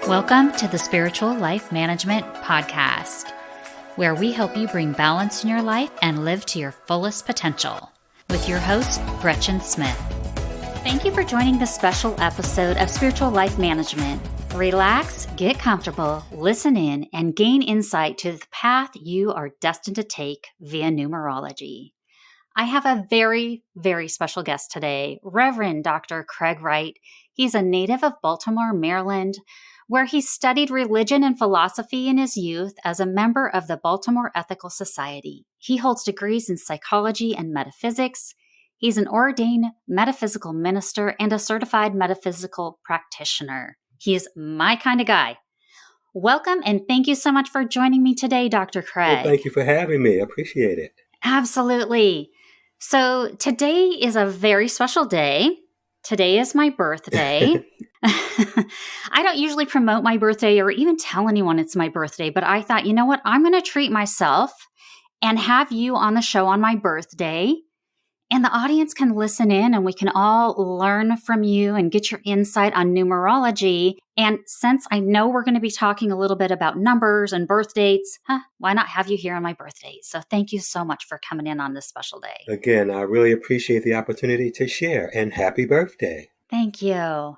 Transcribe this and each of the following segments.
Welcome to the Spiritual Life Management Podcast, where we help you bring balance in your life and live to your fullest potential. With your host, Gretchen Smith. Thank you for joining this special episode of Spiritual Life Management. Relax, get comfortable, listen in, and gain insight to the path you are destined to take via numerology. I have a very, very special guest today, Reverend Dr. Craig Wright. He's a native of Baltimore, Maryland, where he studied religion and philosophy in his youth as a member of the Baltimore Ethical Society. He holds degrees in psychology and metaphysics. He's an ordained metaphysical minister and a certified metaphysical practitioner. He is my kind of guy. Welcome, and thank you so much for joining me today, Dr. Craig. Well, thank you for having me. I appreciate it. Absolutely. So today is a very special day. Today is my birthday. I don't usually promote my birthday or even tell anyone it's my birthday, but I thought, you know what? I'm going to treat myself and have you on the show on my birthday. And the audience can listen in and we can all learn from you and get your insight on numerology. And since I know we're going to be talking a little bit about numbers and birth dates, why not have you here on my birthday? So thank you so much for coming in on this special day. Again, I really appreciate the opportunity to share, and happy birthday. Thank you.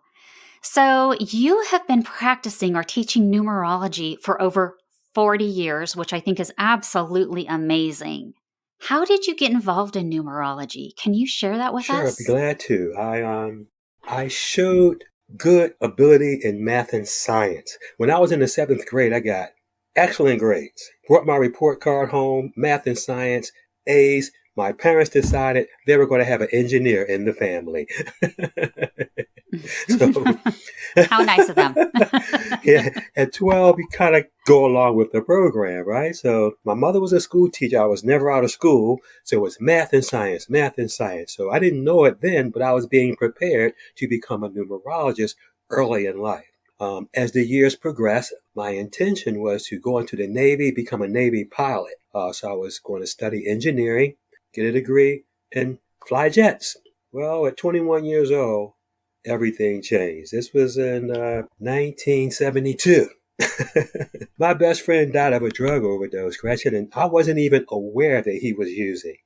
So you have been practicing or teaching numerology for over 40 years, which I think is absolutely amazing. How did you get involved in numerology? Can you share that with us? Sure, I'd be glad to. I showed good ability in math and science. When I was in the 7th grade, I got excellent grades. Brought my report card home, math and science, A's. My parents decided they were going to have an engineer in the family. So, how nice of them. Yeah, at 12, you kind of go along with the program, right? So my mother was a school teacher. I was never out of school. So it was math and science, math and science. So I didn't know it then, but I was being prepared to become a numerologist early in life. As the years progressed, my intention was to go into the Navy, become a Navy pilot. So I was going to study engineering, get a degree, and fly jets. Well, at 21 years old, everything changed. This was in 1972. My best friend died of a drug overdose, Gretchen, and I wasn't even aware that he was using.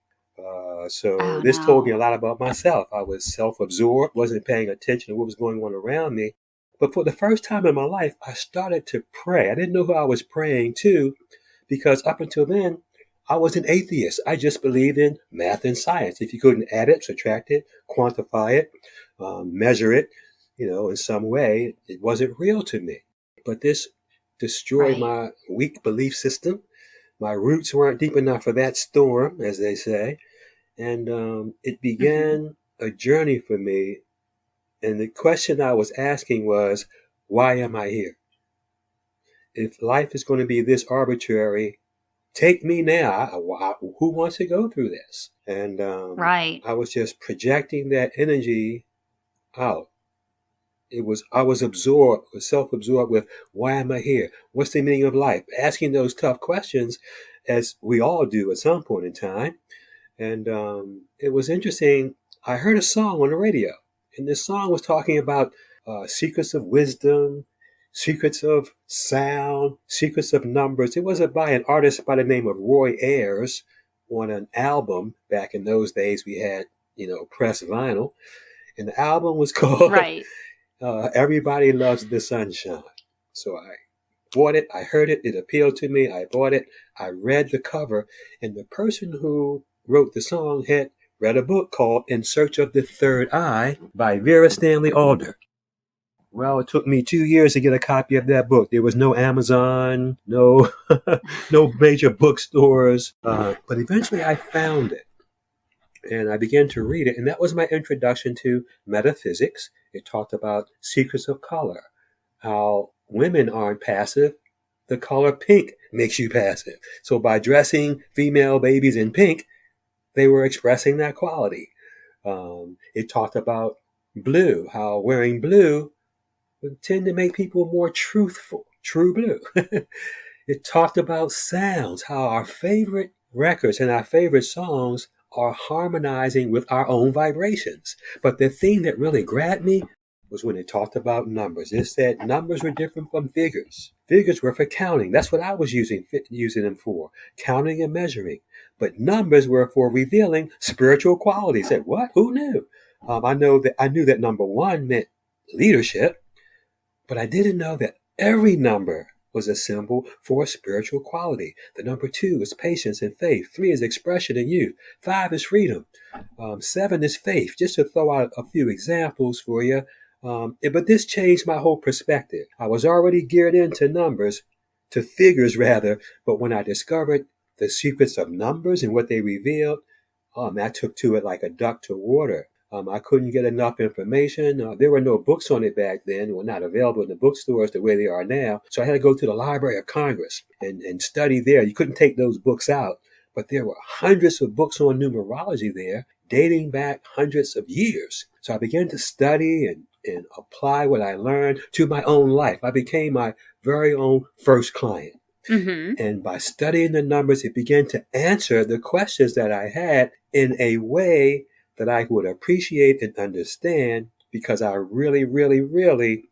This told me a lot about myself. I was self-absorbed, wasn't paying attention to what was going on around me. But for the first time in my life, I started to pray. I didn't know who I was praying to, because up until then, I was an atheist. I just believed in math and science. If you couldn't add it, subtract it, quantify it, measure it, in some way, it wasn't real to me. But this destroyed my weak belief system. My roots weren't deep enough for that storm, as they say. And it began a journey for me. And the question I was asking was, why am I here? If life is going to be this arbitrary, take me now. Who wants to go through this? And I was just projecting that energy out. I was absorbed, self-absorbed with, why am I here? What's the meaning of life? Asking those tough questions, as we all do at some point in time. And it was interesting. I heard a song on the radio, and this song was talking about secrets of wisdom, secrets of sound, secrets of numbers. It was by an artist by the name of Roy Ayers on an album. Back in those days, we had, pressed vinyl. And the album was called Everybody Loves the Sunshine. So I bought it. I heard it. It appealed to me. I bought it. I read the cover. And the person who wrote the song had read a book called In Search of the Third Eye by Vera Stanley Alder. Well, it took me 2 years to get a copy of that book. There was no Amazon, no major bookstores. But eventually I found it. And I began to read it. And that was my introduction to metaphysics. It talked about secrets of color, how women aren't passive. The color pink makes you passive. So by dressing female babies in pink, they were expressing that quality. It talked about blue, how wearing blue would tend to make people more truthful, true blue. It talked about sounds, how our favorite records and our favorite songs are harmonizing with our own vibrations. But the thing that really grabbed me was when it talked about numbers. It said numbers were different from figures. Figures were for counting. That's what I was using them for, counting and measuring. But numbers were for revealing spiritual qualities. I said, what? Who knew? I knew that number 1 meant leadership, but I didn't know that every number was a symbol for a spiritual quality. The number 2 is patience and faith. 3 is expression and youth. 5 is freedom. 7 is faith. Just to throw out a few examples for you. But this changed my whole perspective. I was already geared into figures rather, but when I discovered the secrets of numbers and what they revealed, I took to it like a duck to water. I couldn't get enough information. There were no books on it back then. They were not available in the bookstores the way they are now. So I had to go to the Library of Congress and study there. You couldn't take those books out, but there were hundreds of books on numerology there, dating back hundreds of years. So I began to study and apply what I learned to my own life. I became my very own first client. Mm-hmm. And by studying the numbers, it began to answer the questions that I had in a way that I would appreciate and understand, because I really, really, really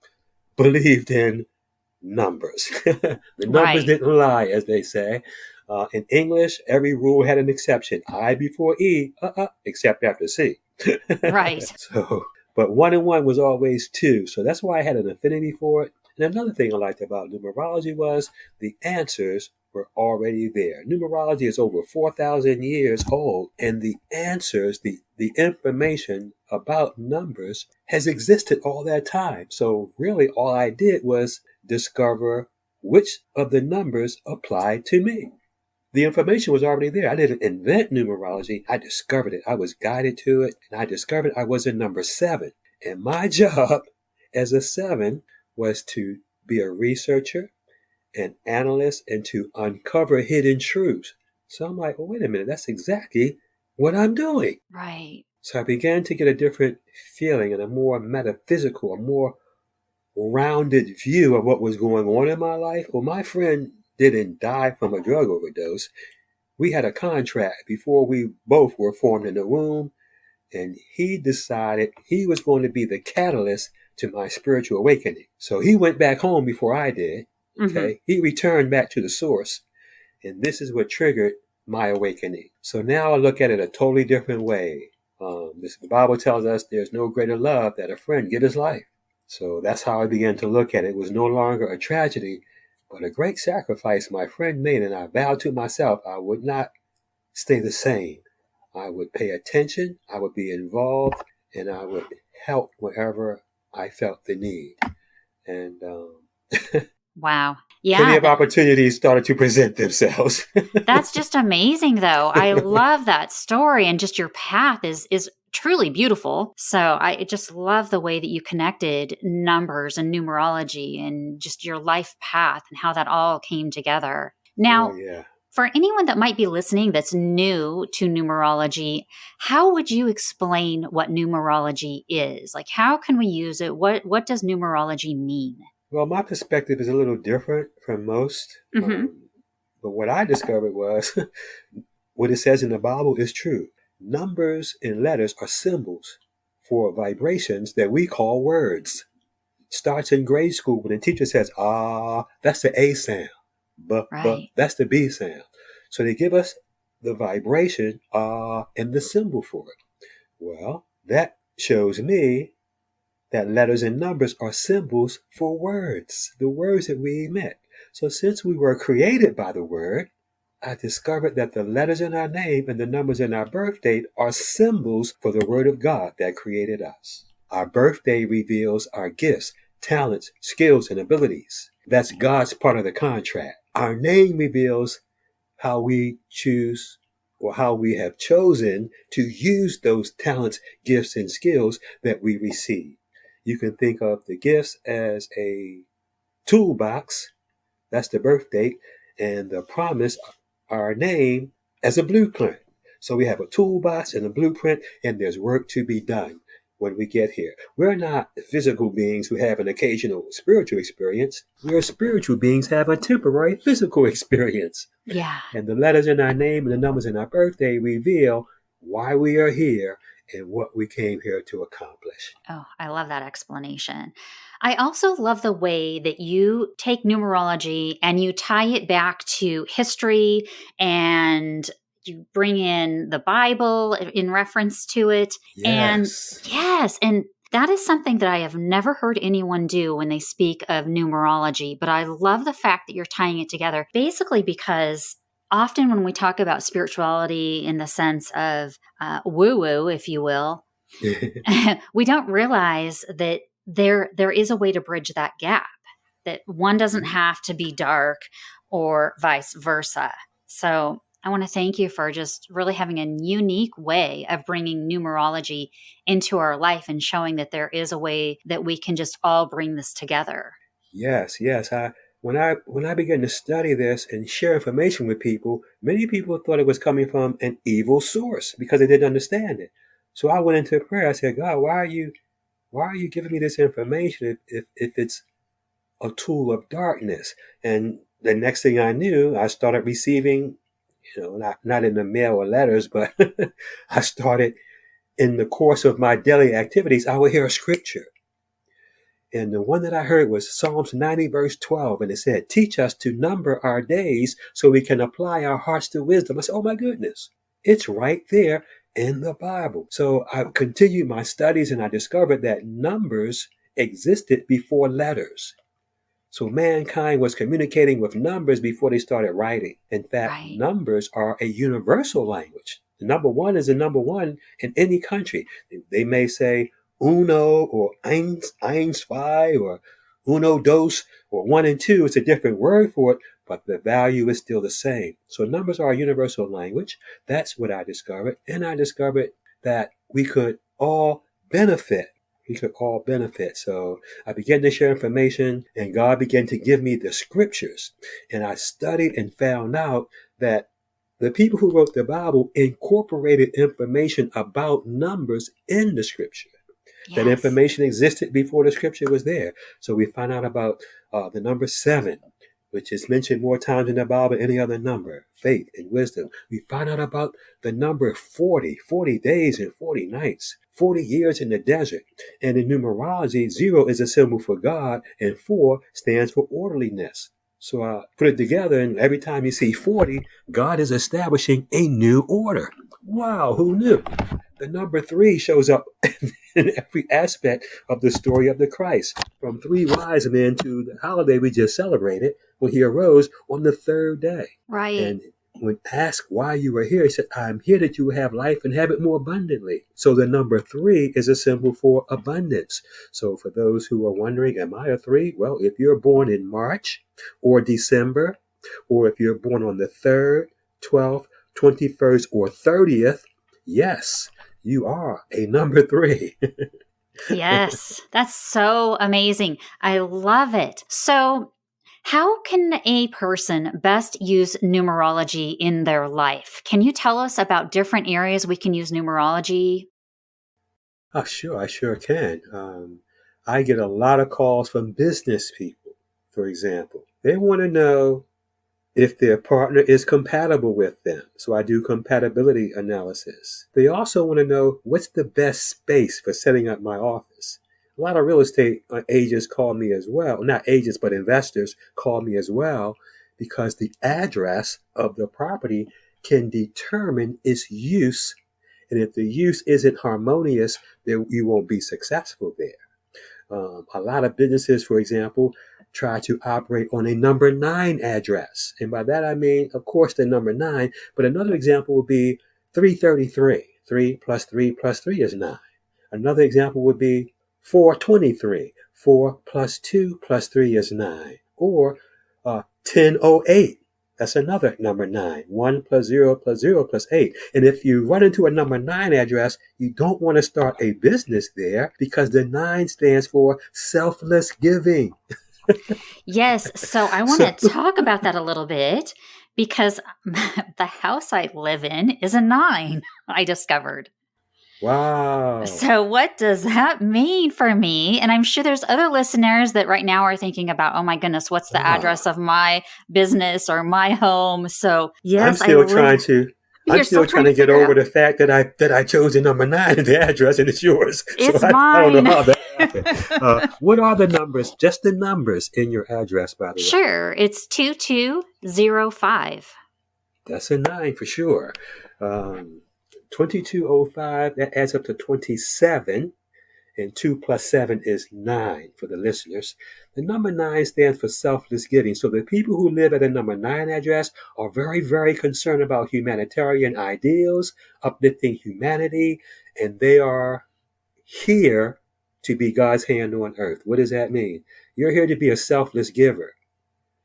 believed in numbers. The numbers didn't lie, as they say. In English, every rule had an exception. I before E, except after C. Right. But 1 and 1 was always 2. So that's why I had an affinity for it. And another thing I liked about numerology was the answers were already there. Numerology is over 4,000 years old, and the answers, the information about numbers has existed all that time. So really all I did was discover which of the numbers applied to me. The information was already there. I didn't invent numerology. I discovered it. I was guided to it, and I discovered I was in number 7. And my job as a 7 was to be a researcher, an analyst, and to uncover hidden truths. So I'm like, well, wait a minute, that's exactly what I'm doing. Right. So I began to get a different feeling and a more metaphysical, a more rounded view of what was going on in my life. Well, my friend didn't die from a drug overdose. We had a contract before we both were formed in the womb, and he decided he was going to be the catalyst to my spiritual awakening. So he went back home before I did. Okay, mm-hmm. He returned back to the source, and this is what triggered my awakening. So now I look at it a totally different way. The Bible tells us there's no greater love that a friend give his life. So that's how I began to look at it. It was no longer a tragedy, but a great sacrifice my friend made, and I vowed to myself I would not stay the same. I would pay attention, I would be involved, and I would help wherever I felt the need. And wow. Yeah. Plenty of opportunities started to present themselves. That's just amazing, though. I love that story, and just your path is truly beautiful. So I just love the way that you connected numbers and numerology and just your life path and how that all came together. Now, for anyone that might be listening that's new to numerology, how would you explain what numerology is? Like, how can we use it? What does numerology mean? Well, my perspective is a little different from most. Mm-hmm. But what I discovered was what it says in the Bible is true. Numbers and letters are symbols for vibrations that we call words. Starts in grade school when the teacher says, that's the A sound. But that's the B sound. So they give us the vibration, and the symbol for it. Well, that shows me that letters and numbers are symbols for words, the words that we emit. So since we were created by the word, I discovered that the letters in our name and the numbers in our birth date are symbols for the word of God that created us. Our birthday reveals our gifts, talents, skills, and abilities. That's God's part of the contract. Our name reveals how we choose or how we have chosen to use those talents, gifts, and skills that we receive. You can think of the gifts as a toolbox, that's the birth date, and the promise, our name, as a blueprint. So we have a toolbox and a blueprint, and there's work to be done when we get here. We're not physical beings who have an occasional spiritual experience. We're spiritual beings who have a temporary physical experience. Yeah. And the letters in our name and the numbers in our birthday reveal why we are here and what we came here to accomplish. Oh, I love that explanation. I also love the way that you take numerology and you tie it back to history and you bring in the Bible in reference to it. And Yes. yes, and that is something that I have never heard anyone do when they speak of numerology. But I love the fact that you're tying it together, basically because often when we talk about spirituality in the sense of woo-woo, if you will, we don't realize that there is a way to bridge that gap, that one doesn't have to be dark or vice versa. So I want to thank you for just really having a unique way of bringing numerology into our life and showing that there is a way that we can just all bring this together. Yes, yes. When I began to study this and share information with people, many people thought it was coming from an evil source because they didn't understand it. So I went into prayer. I said, God, why are you giving me this information if it's a tool of darkness? And the next thing I knew, I started receiving, not in the mail or letters, but I started in the course of my daily activities, I would hear a scripture. And the one that I heard was Psalms 90, verse 12. And it said, teach us to number our days so we can apply our hearts to wisdom. I said, oh my goodness, it's right there in the Bible. So I continued my studies and I discovered that numbers existed before letters. So mankind was communicating with numbers before they started writing. In fact, Right. Numbers are a universal language. The number one is the number one in any country. They may say uno or eins zwei or uno dos or one and two. It's a different word for it, but the value is still the same. So numbers are a universal language. That's what I discovered. And I discovered that we could all benefit. So I began to share information and God began to give me the scriptures. And I studied and found out that the people who wrote the Bible incorporated information about numbers in the scripture. Yes. That information existed before the scripture was there. So we find out about the number 7, which is mentioned more times in the Bible than any other number, faith and wisdom. We find out about the number 40 days and 40 nights, 40 years in the desert. And in numerology, 0 is a symbol for God and 4 stands for orderliness. So I put it together, and every time you see 40, God is establishing a new order. Wow, who knew? The number 3 shows up in every aspect of the story of the Christ, from 3 wise men to the holiday we just celebrated when he arose on the 3rd day. Right. And when asked why you were here, he said, I'm here that you have life and have it more abundantly. So the number 3 is a symbol for abundance. So for those who are wondering, am I a 3? Well, if you're born in March or December, or if you're born on the 3rd, 12th, 21st, or 30th, yes, you are a number 3. Yes, that's so amazing. I love it. So, how can a person best use numerology in their life? Can you tell us about different areas we can use numerology? Oh, sure, I sure can. I get a lot of calls from business people, for example. They want to know if their partner is compatible with them. So I do compatibility analysis. They also want to know what's the best space for setting up my office. A lot of real estate agents call me as well. Not agents, but investors call me as well because the address of the property can determine its use. And if the use isn't harmonious, then you won't be successful there. A lot of businesses, for example, try to operate on a number 9 address. And by that I mean, of course, the number 9. But another example would be 333. 3 plus 3 plus 3 is 9. Another example would be 423. 4 plus 2 plus 3 is 9. Or 1008. That's another number 9. 1 plus 0 plus 0 plus 8. And if you run into a number 9 address, you don't want to start a business there because the 9 stands for selfless giving. Yes. So I want to talk about that a little bit because the house I live in is a 9, I discovered. Wow. So what does that mean for me? And I'm sure there's other listeners that right now are thinking about, oh my goodness, what's the address of my business or my home? So yes, I'm still trying to I'm You're still still trying trying to to get figure over out. the fact that I chose the number 9 in the address and it's yours. So It's I don't know mine. how that happened. What are the numbers? Just the numbers in your address, by the way. Sure. It's 2205. That's a 9 for sure. 2205, that adds up to 27. And 2 plus 7 is 9 for the listeners. The number 9 stands for selfless giving. So the people who live at a number 9 address are very, very concerned about humanitarian ideals, uplifting humanity, and they are here to be God's hand on earth. What does that mean? You're here to be a selfless giver,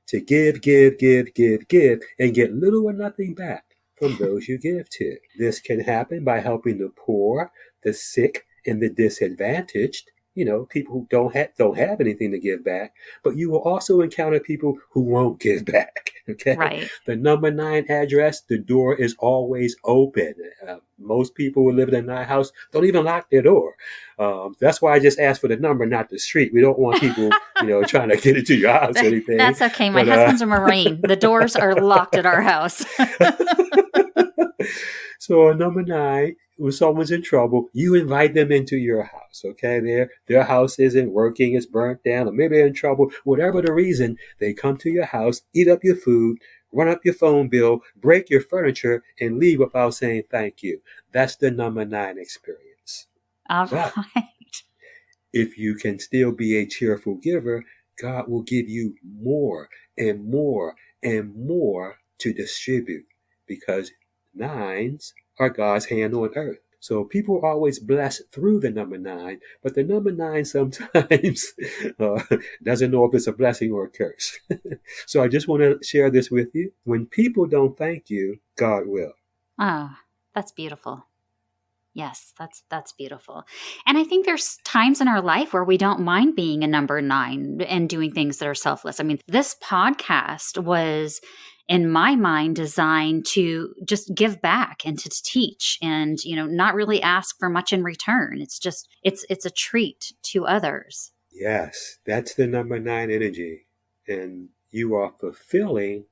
to give, and get little or nothing back from those you give to. This can happen by helping the poor, the sick, and the disadvantaged, people who don't have anything to give back, but you will also encounter people who won't give back. Okay. Right. The number 9 address, the door is always open. Most people who live in a 9 house don't even lock their door. That's why I just asked for the number, not the street. We don't want people, trying to get into your house or anything. That's okay. My husband's a Marine. The doors are locked at our house. So number 9, when someone's in trouble, you invite them into your house. Okay, their house isn't working, it's burnt down, or maybe they're in trouble. Whatever the reason, they come to your house, eat up your food, run up your phone bill, break your furniture, and leave without saying thank you. That's the number 9 experience. All But right. if you can still be a cheerful giver, God will give you more and more and more to distribute, because 9s are God's hand on earth. So people are always blessed through the number 9, but the number 9 sometimes doesn't know if it's a blessing or a curse. So I just want to share this with you. When people don't thank you, God will. Ah, that's beautiful. Yes, that's beautiful. And I think there's times in our life where we don't mind being a number 9 and doing things that are selfless. I mean, this podcast was, in my mind, designed to just give back and to teach and, not really ask for much in return. It's just, it's a treat to others. Yes, that's the number 9 energy. And you are fulfilling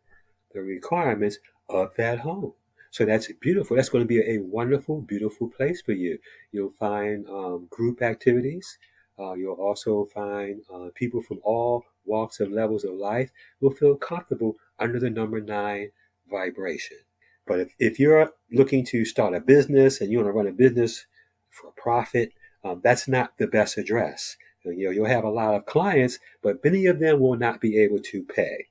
the requirements of that home. So that's beautiful. That's going to be a wonderful, beautiful place for you. You'll find group activities. You'll also find people from all walks and levels of life will feel comfortable under the number 9 vibration. But if you're looking to start a business and you want to run a business for profit, that's not the best address. You'll have a lot of clients, but many of them will not be able to pay.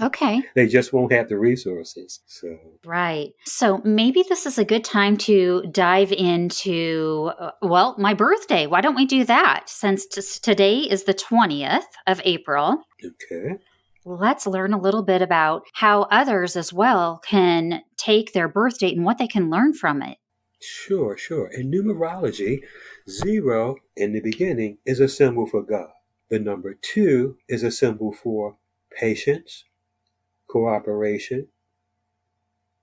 Okay. They just won't have the resources. So Right. So maybe this is a good time to dive into, my birthday. Why don't we do that? Since today is the 20th of April. Okay. Let's learn a little bit about how others as well can take their birth date and what they can learn from it. Sure. In numerology, 0 in the beginning is a symbol for God. The number 2 is a symbol for patience, cooperation,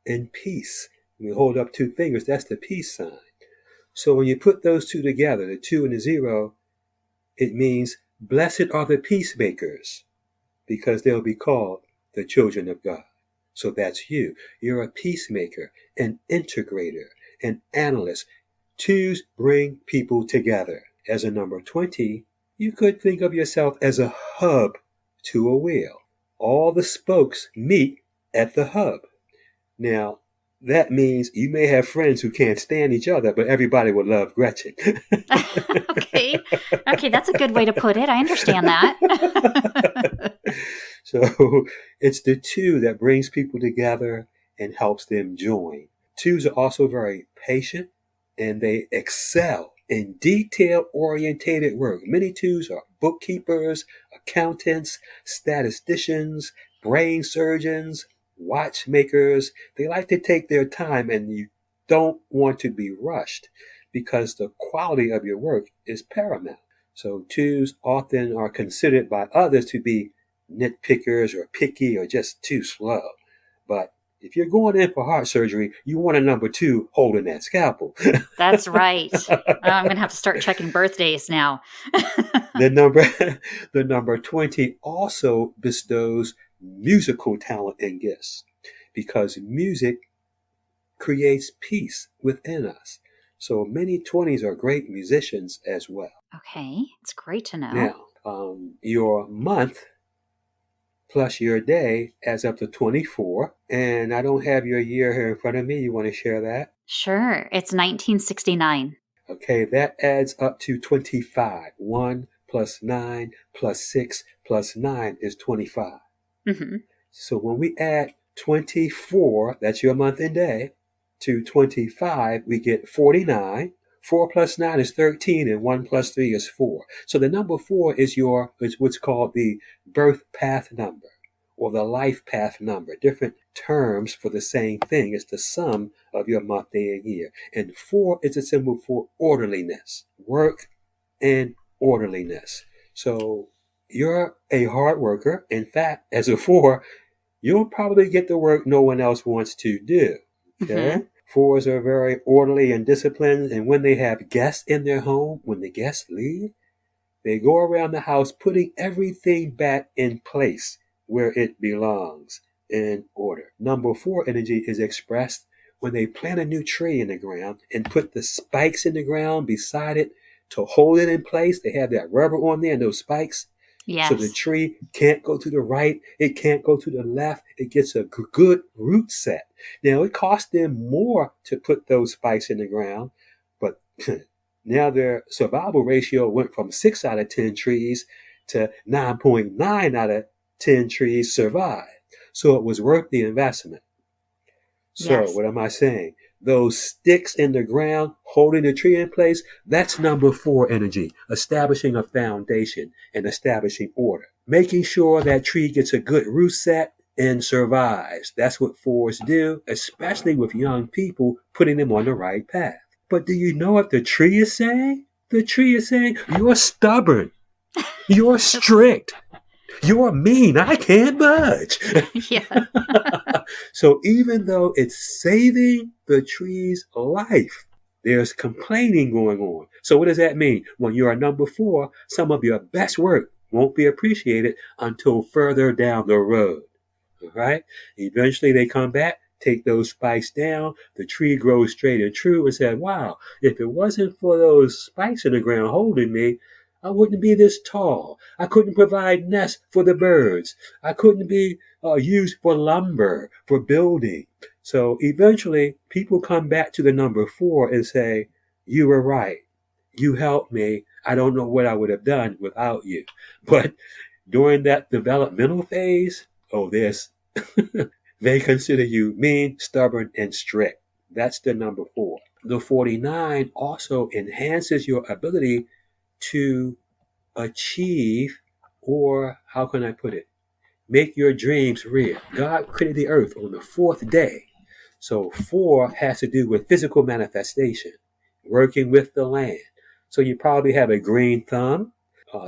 and peace. When we hold up 2 fingers, that's the peace sign. So when you put those 2 together, the 2 and the 0, it means blessed are the peacemakers, because they'll be called the children of God. So that's you. You're a peacemaker, an integrator, an analyst. 2s bring people together. As a number 20, you could think of yourself as a hub to a wheel. All the spokes meet at the hub. Now, that means you may have friends who can't stand each other, but everybody will love Gretchen. Okay, that's a good way to put it. I understand that. So it's the 2 that brings people together and helps them join. 2s are also very patient, and they excel in detail-orientated work. Many 2s are bookkeepers, accountants, statisticians, brain surgeons, watchmakers. They like to take their time, and you don't want to be rushed because the quality of your work is paramount. So 2s often are considered by others to be nitpickers or picky or just too slow. But if you're going in for heart surgery, you want a number 2 holding that scalpel. That's right. I'm going to have to start checking birthdays now. The number 20 also bestows musical talent and gifts, because music creates peace within us. So many 20s are great musicians as well. Okay, it's great to know. Now, your month plus your day adds up to 24. And I don't have your year here in front of me. You want to share that? Sure, it's 1969. Okay, that adds up to 25. 1 plus 9 plus 6 plus 9 is 25. Mm-hmm. So when we add 24, that's your month and day, to 25, we get 49. 4 plus 9 is 13, and 1 plus 3 is 4. So the number 4 is what's called the birth path number, or the life path number. Different terms for the same thing. It's the sum of your month, day, and year. And 4 is a symbol for orderliness, work, and orderliness. So you're a hard worker. In fact, as a 4, you'll probably get the work no one else wants to do. Okay? Mm-hmm. 4s are very orderly and disciplined, and when they have guests in their home, when the guests leave, they go around the house putting everything back in place where it belongs, in order. Number 4 energy is expressed when they plant a new tree in the ground and put the spikes in the ground beside it to hold it in place. They have that rubber on there and those spikes. Yes. So the tree can't go to the right. It can't go to the left. It gets a good root set. Now, it costs them more to put those spikes in the ground, but now their survival ratio went from 6 out of 10 trees to 9.9 out of 10 trees survive. So it was worth the investment. So What am I saying? Those sticks in the ground holding the tree in place, that's number 4 energy, establishing a foundation and establishing order, making sure that tree gets a good root set and survives. That's what 4s do, especially with young people, putting them on the right path. But do you know what the tree is saying? The tree is saying, you're stubborn, you're strict, you're mean, I can't budge. Yeah. So even though it's saving the tree's life, there's complaining going on. So what does that mean? When you're a number 4, some of your best work won't be appreciated until further down the road. All right? Eventually they come back, take those spikes down, the tree grows straight and true, and say, wow, if it wasn't for those spikes in the ground holding me, I wouldn't be this tall. I couldn't provide nests for the birds. I couldn't be used for lumber, for building. So eventually, people come back to the number 4 and say, you were right. You helped me. I don't know what I would have done without you. But during that developmental phase, they consider you mean, stubborn, and strict. That's the number 4. The 49 also enhances your ability to achieve, or how can I put it? Make your dreams real. God created the earth on the 4th day. So 4 has to do with physical manifestation, working with the land. So you probably have a green thumb.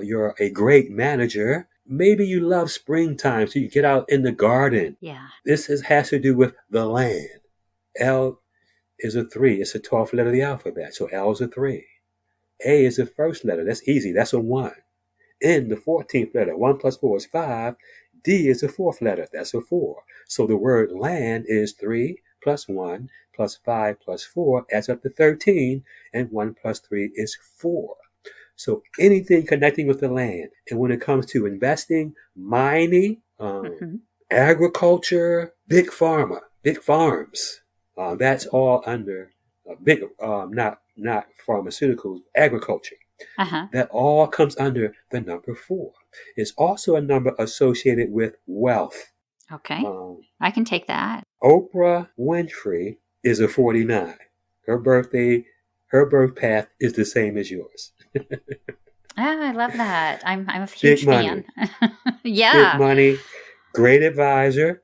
You're a great manager. Maybe you love springtime, so you get out in the garden. Yeah. This has to do with the land. L is a 3. It's the 12th letter of the alphabet. So L is a 3. A is the first letter. That's easy. That's a 1. N, the 14th letter. 1 plus 4 is 5. D is the 4th letter. That's a 4. So the word land is 3 plus 1 plus 5 plus 4 adds up to 13. And 1 plus 3 is 4. So anything connecting with the land. And when it comes to investing, mining, agriculture, big pharma, big farms, that's all under not pharmaceuticals, agriculture. That all comes under the number 4. It's also a number associated with wealth. Okay. I can take that. Oprah Winfrey is a 49. Her birth path is the same as yours. I love that. I'm a huge fan. Yeah. Big money, great advisor.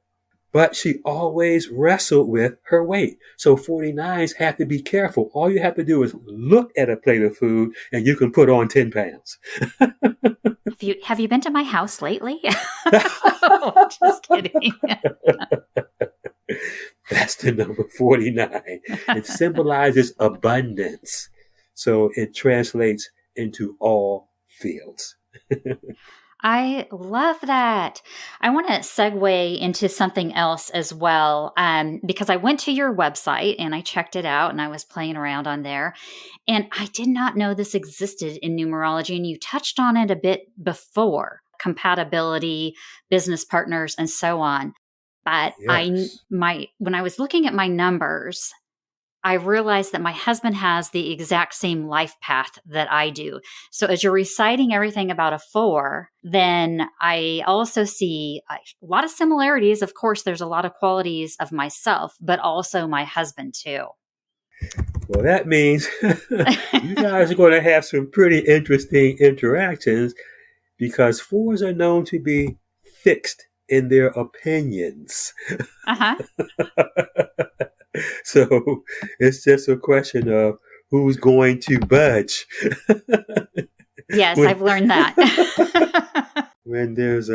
But she always wrestled with her weight. So 49s have to be careful. All you have to do is look at a plate of food and you can put on 10 pounds. Have you been to my house lately? Oh, just kidding. That's the number 49. It symbolizes abundance. So it translates into all fields. I love that. I want to segue into something else as well, because I went to your website and I checked it out and I was playing around on there. And I did not know this existed in numerology. And you touched on it a bit before compatibility, business partners, and so on. But Yes. when I was looking at my numbers, I realized that my husband has the exact same life path that I do. So as you're reciting everything about a four, then I also see a lot of similarities. Of course, there's a lot of qualities of myself, but also my husband too. Well, that means you guys are going to have some pretty interesting interactions because fours are known to be fixed in their opinions. Uh-huh. So it's just a question of who's going to budge. Yes, when, I've learned that. when there's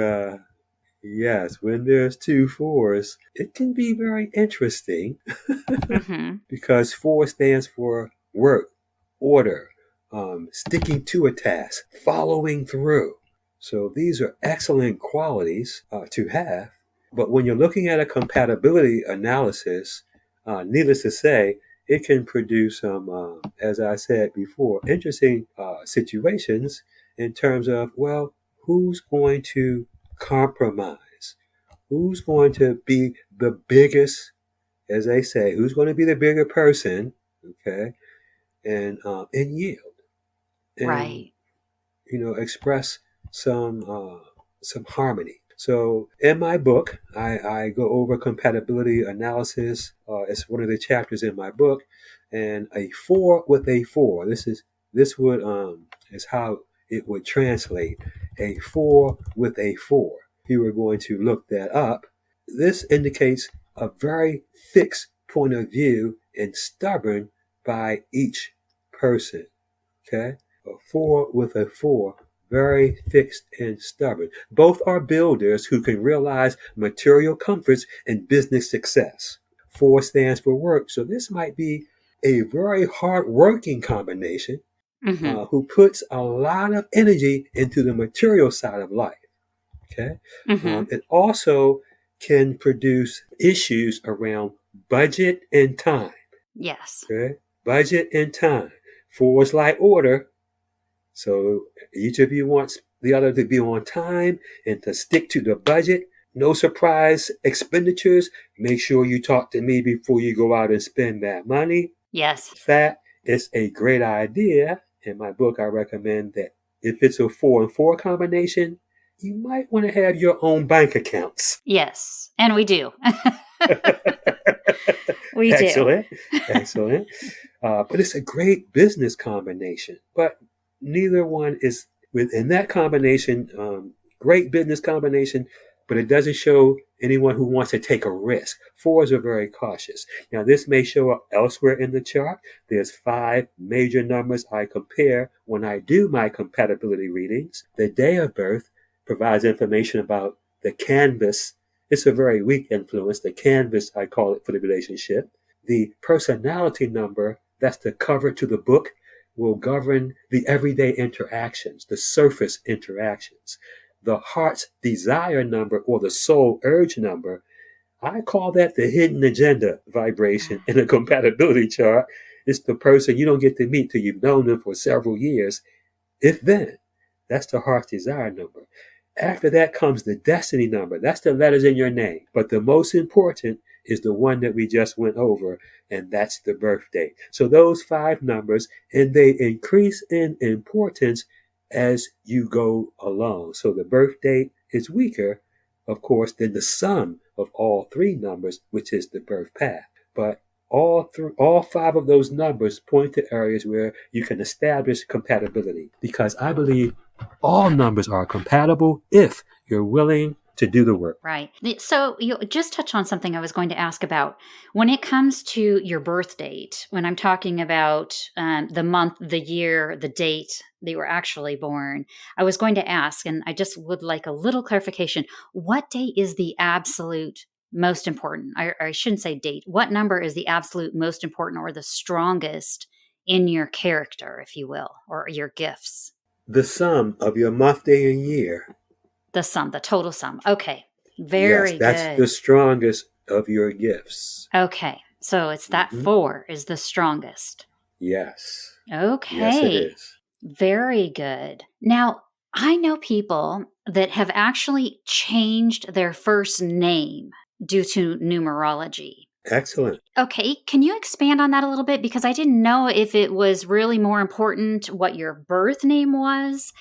yes, when there's two fours, it can be very interesting Hmm. because four stands for work, order, sticking to a task, following through. So these are excellent qualities to have. But when you're looking at a compatibility analysis, needless to say, it can produce some, as I said before, interesting situations in terms of, well, who's going to compromise? Who's going to be the biggest, as they say, who's going to be the bigger person, okay, and yield and Right. express some harmony. So in my book, I go over compatibility analysis. It's one of the chapters in my book, and a four with a four. This would is how it would translate. A four with a four. If you were going to look that up, this indicates a very fixed point of view and stubborn by each person. Okay, a four with a four, very fixed and stubborn. Both are builders who can realize material comforts and business success. Four stands for work, so this might be a very hard-working combination Hmm. who puts a lot of energy into the material side of life. Okay, Hmm. it also can produce issues around budget and time. Yes. Okay, budget and time. Fours like order, so each of you wants the other to be on time and to stick to the budget. No surprise expenditures. Make sure you talk to me before you go out and spend that money. Yes. In fact, it's a great idea. In my book, I recommend that if it's a 4 and 4 combination, you might want to have your own bank accounts. Yes. And we do. We do. Excellent. Excellent. But it's a great business combination. But neither one is within that combination, great business combination, but it doesn't show anyone who wants to take a risk. Fours are very cautious. Now, this may show up elsewhere in the chart. There's 5 major numbers I compare when I do my compatibility readings. The day of birth provides information about the canvas. It's a very weak influence, the canvas, I call it, for the relationship. The personality number, that's the cover to the book, will govern the everyday interactions, the surface interactions. The heart's desire number or the soul urge number, I call that the hidden agenda vibration in a compatibility chart. It's the person you don't get to meet till you've known them for several years. If then, that's the heart's desire number. After that comes the destiny number. That's the letters in your name. But the most important is the one that we just went over, and that's the birth date. So those 5 numbers, and they increase in importance as you go along. So the birth date is weaker, of course, than the sum of all 3 numbers, which is the birth path. But all 5 of those numbers point to areas where you can establish compatibility, because I believe all numbers are compatible if you're willing to do the work. Right. So you just touch on something I was going to ask about. When it comes to your birth date, when I'm talking about the month, the year, the date that you were actually born, I was going to ask, and I just would like a little clarification. What date is the absolute most important? I shouldn't say date. What number is the absolute most important or the strongest in your character, if you will, or your gifts? The sum of your month, day, and year The sum, the total sum. Okay. Yes, Very that's the good. strongest of your gifts. Okay. So it's that Hmm. 4 is the strongest. Yes. Yes, it Okay. is. Very good. Now, I know people that have actually changed their first name due to numerology. Excellent. Okay, can you expand on that a little bit? Because I didn't know if it was really more important what your birth name was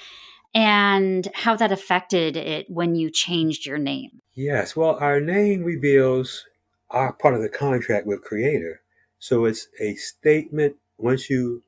and how that affected it when you changed your name. Yes, well, our name reveals our part of the contract with Creator. So it's a statement. Once you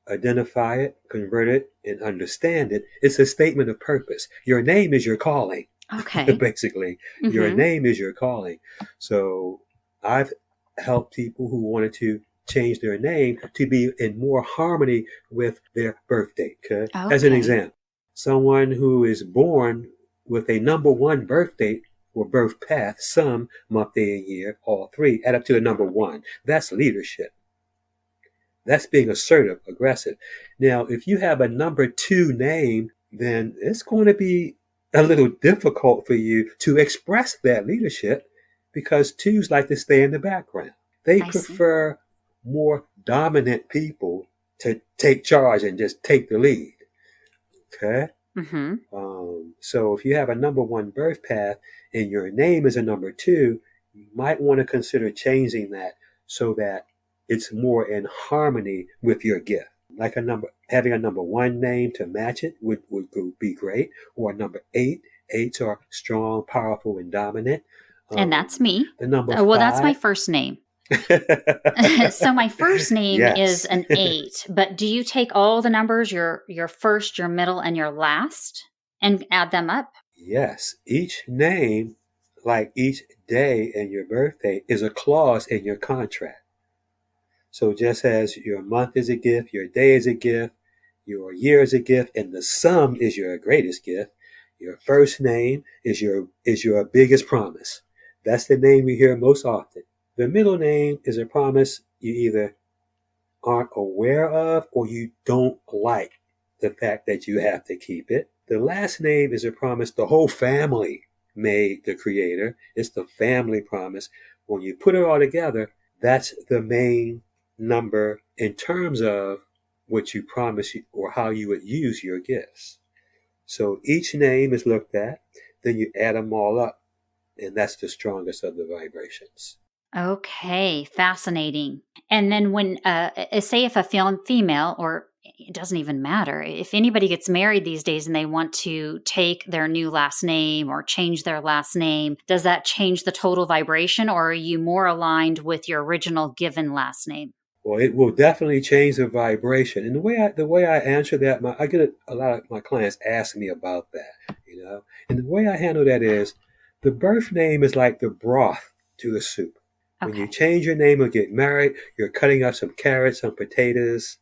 identify it, convert it, and understand it, it's a statement of purpose. Your name is your calling, Okay. basically. Your Mm-hmm. name is your calling. So I've helped people who wanted to change their name to be in more harmony with their birth date. Okay? As an Okay. example, someone who is born with a number 1 birth date or birth path, some, month, day, and year, all 3, add up to the number 1. That's leadership. That's being assertive, aggressive. Now, if you have a number 2 name, then it's going to be a little difficult for you to express that leadership because 2s like to stay in the background. They I see. prefer more dominant people to take charge and just take the lead. Okay? Mm-hmm. So if you have a number 1 birth path and your name is a number 2, you might want to consider changing that so that it's more in harmony with your gift. Like having a number 1 name to match it would be great, or a number 8. 8s are strong, powerful, and dominant. And that's me. The number Well, that's my 5. first name. So my first name is Yes. an 8, but do you take all the numbers, your first, your middle, and your last, and add them up? Yes. Each name, like each day and your birthday, is a clause in your contract. So just as your month is a gift, your day is a gift, your year is a gift, and the sum is your greatest gift, your first name is your biggest promise. That's the name we hear most often. The middle name is a promise you either aren't aware of or you don't like the fact that you have to keep it. The last name is a promise the whole family made the Creator. It's the family promise. When you put it all together, that's the main number in terms of what you promise or how you would use your gifts. So each name is looked at, then you add them all up, and that's the strongest of the vibrations. Okay, fascinating. And then when, say, if a female, or it doesn't even matter, if anybody gets married these days and they want to take their new last name or change their last name, does that change the total vibration, or are you more aligned with your original given last name? Well, it will definitely change the vibration. And the way I answer that, I get a lot of my clients ask me about that. And the way I handle that is, the birth name is like the broth to the soup. When you Okay. change your name or get married, you're cutting up some carrots, some potatoes,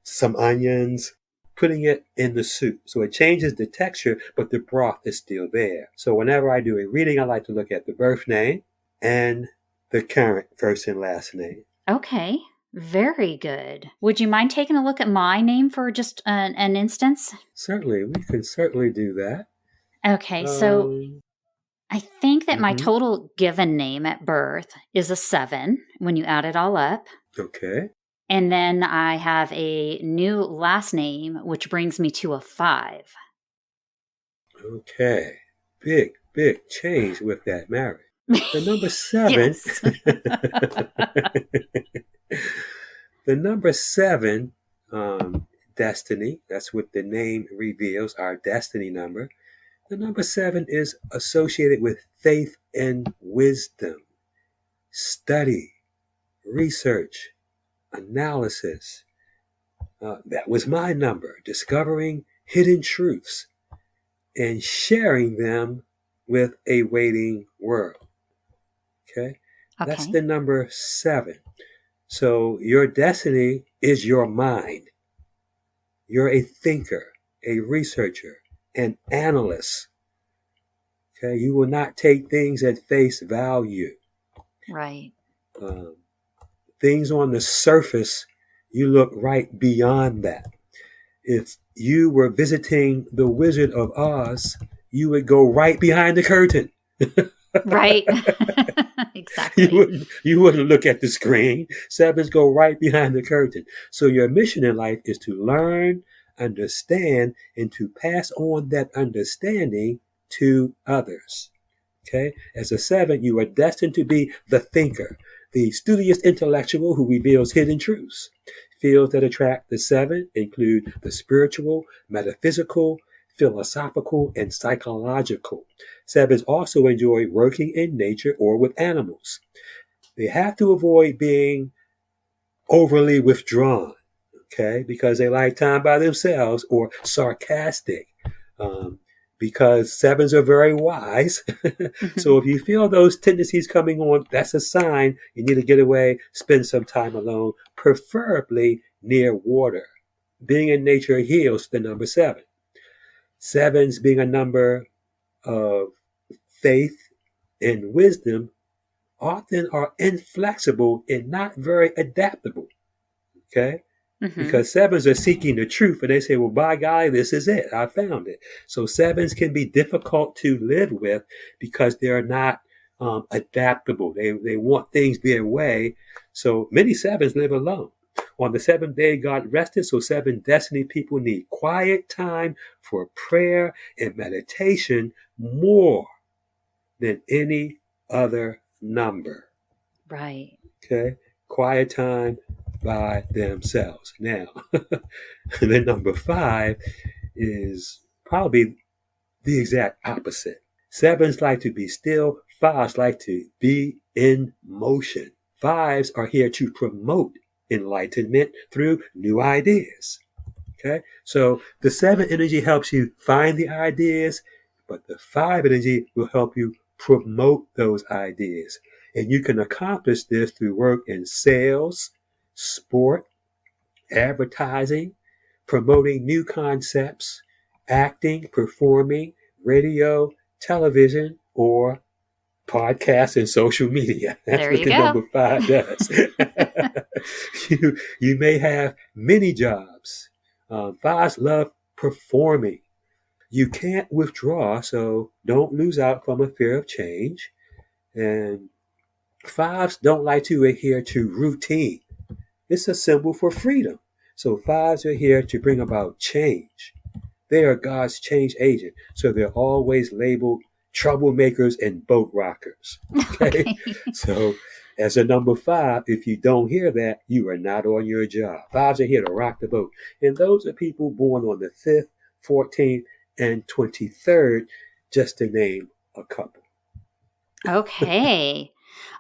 some onions, putting it in the soup. So it changes the texture, but the broth is still there. So whenever I do a reading, I like to look at the birth name and the current first and last name. Okay. Very good. Would you mind taking a look at my name for just an instance? Certainly, we can certainly do that. Okay, so I think that my Mhm. total given name at birth is a 7 when you add it all up. Okay. And then I have a new last name, which brings me to a 5. Okay. Big change with that marriage. The number 7, Yes. the number 7, destiny, that's what the name reveals, our destiny number. The number 7 is associated with faith and wisdom, study, research, analysis. That was my number, discovering hidden truths and sharing them with a waiting world. Okay? That's Okay. the number 7. So your destiny is your mind. You're a thinker, a researcher, an analyst. Okay? You will not take things at face value. Right. Um, Things on the surface, you look right beyond that. If you were visiting the Wizard of Oz, you would go right behind the curtain. Right. Exactly. You wouldn't look at the screen. Sevens go right behind the curtain. So your mission in life is to learn, understand, and to pass on that understanding to others. Okay? As a seven, you are destined to be the thinker, the studious intellectual who reveals hidden truths. Fields that attract the seven include the spiritual, metaphysical, philosophical, and psychological. Sevens also enjoy working in nature or with animals. They have to avoid being overly withdrawn, okay, because they like time by themselves, or sarcastic, um, because sevens are very wise. So if you feel those tendencies coming on, that's a sign you need to get away, spend some time alone, preferably near water. Being in nature heals the number seven. Sevens, being a number of faith and wisdom, often are inflexible and not very adaptable. Okay? Because sevens are seeking the truth, and they say, well, by golly, this is it. I found it. So sevens can be difficult to live with because they're not adaptable. They want things their way. So many sevens live alone. On the seventh day, God rested, so seven destiny people need quiet time for prayer and meditation more than any other number. Right. Okay? Quiet time by themselves. Now, the number five is probably the exact opposite. Sevens like to be still. Fives like to be in motion. Fives are here to promote enlightenment through new ideas. Okay? So the seven energy helps you find the ideas, but the five energy will help you promote those ideas. And you can accomplish this through work in sales, sport, advertising, promoting new concepts, acting, performing, radio, television, or podcasts and social media. That's There what you the go. number five does. you may have many jobs. Fives love performing. You can't withdraw, so don't lose out from a fear of change. And fives don't like to adhere to routine. It's a symbol for freedom. So fives are here to bring about change. They are God's change agent. So they're always labeled troublemakers and boat rockers. Okay? So as a number five, if you don't hear that, you are not on your job. Fives are here to rock the boat. And those are people born on the 5th, 14th, and 23rd, just to name a couple. Okay.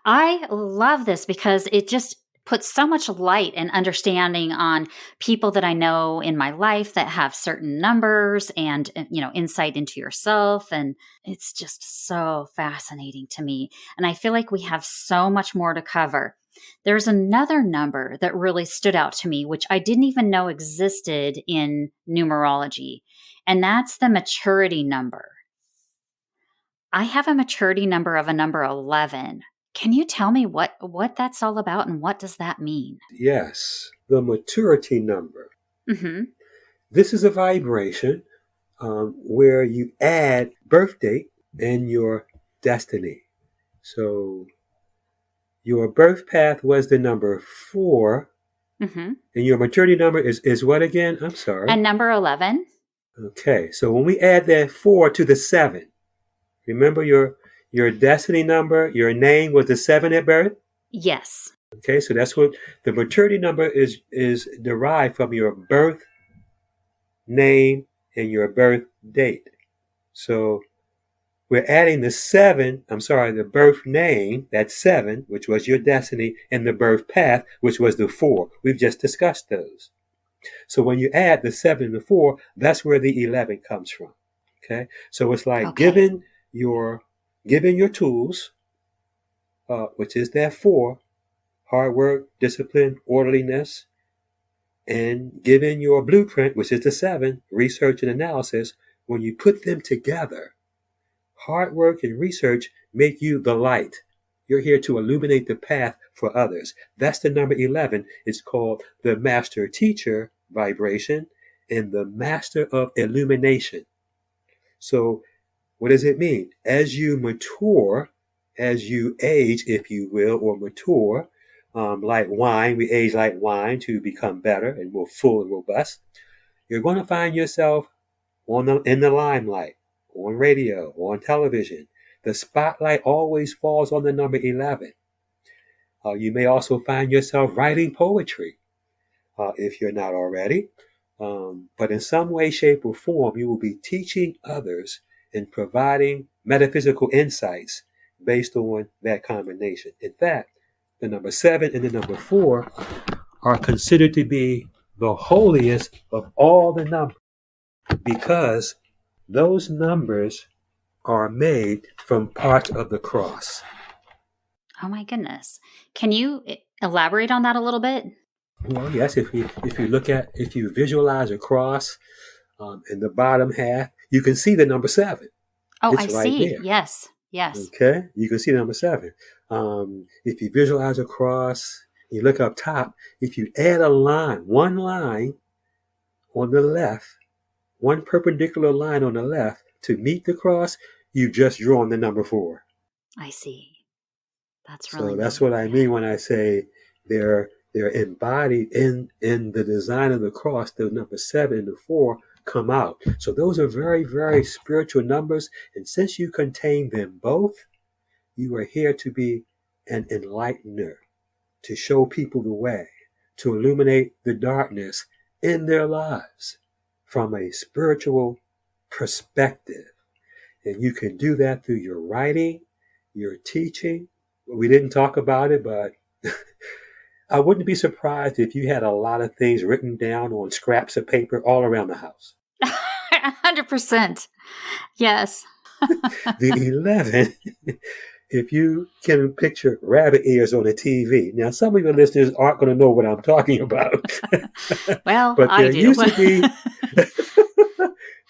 I love this because it just puts so much light and understanding on people that I know in my life that have certain numbers and, insight into yourself. And it's just so fascinating to me. And I feel like we have so much more to cover. There's another number that really stood out to me, which I didn't even know existed in numerology, and that's the maturity number. I have a maturity number of a number 11. Can you tell me what that's all about and what does that mean? Yes, the maturity number. Mm-hmm. This is a vibration where you add birth date and your destiny. So your birth path was the number 4, Mm-hmm. and your maturity number is what again? I'm sorry. And number 11? Okay, so when we add that 4 to the 7, remember your destiny number, your name was the 7 at birth? Yes. Okay, so that's what the maturity number is derived from your birth name and your birth date. So we're adding the birth name, that's 7, which was your destiny, and the birth path, which was the 4. We've just discussed those. So when you add the 7 and the 4, that's where the 11 comes from. Okay? So it's like given your tools, which is that 4, hard work, discipline, orderliness, and given your blueprint, which is the 7, research and analysis, when you put them together, hard work and research make you the light. You're here to illuminate the path for others. That's the number 11. It's called the master teacher vibration and the master of illumination. So What does it mean? As you mature, as you age, if you will, or mature, like wine, we age like wine to become better and more full and robust. You're going to find yourself in the limelight, on radio, on television. The spotlight always falls on the number 11. You may also find yourself writing poetry, if you're not already. But in some way, shape, or form, you will be teaching others and providing metaphysical insights based on that combination. In fact, the number 7 and the number 4 are considered to be the holiest of all the numbers because those numbers are made from parts of the cross. Oh my goodness. Can you elaborate on that a little bit? Well, yes, if you visualize a cross in the bottom half, you can see the number 7. Oh, it's I right see. there. Yes. Okay, you can see number 7. If you visualize a cross, you look up top. If you add one line on the left, one perpendicular line on the left to meet the cross, you've just drawn the number 4. I see. That's really So that's neat. what I mean when I say they're embodied in the design of the cross. The number 7 and the 4 come out. So those are very, very spiritual numbers. And since you contain them both, you are here to be an enlightener, to show people the way, to illuminate the darkness in their lives from a spiritual perspective. And you can do that through your writing, your teaching. We didn't talk about it, but I wouldn't be surprised if you had a lot of things written down on scraps of paper all around the house. 100%. Yes. The 11, if you can picture rabbit ears on a TV. Now, some of your listeners aren't going to know what I'm talking about. Well, but I do.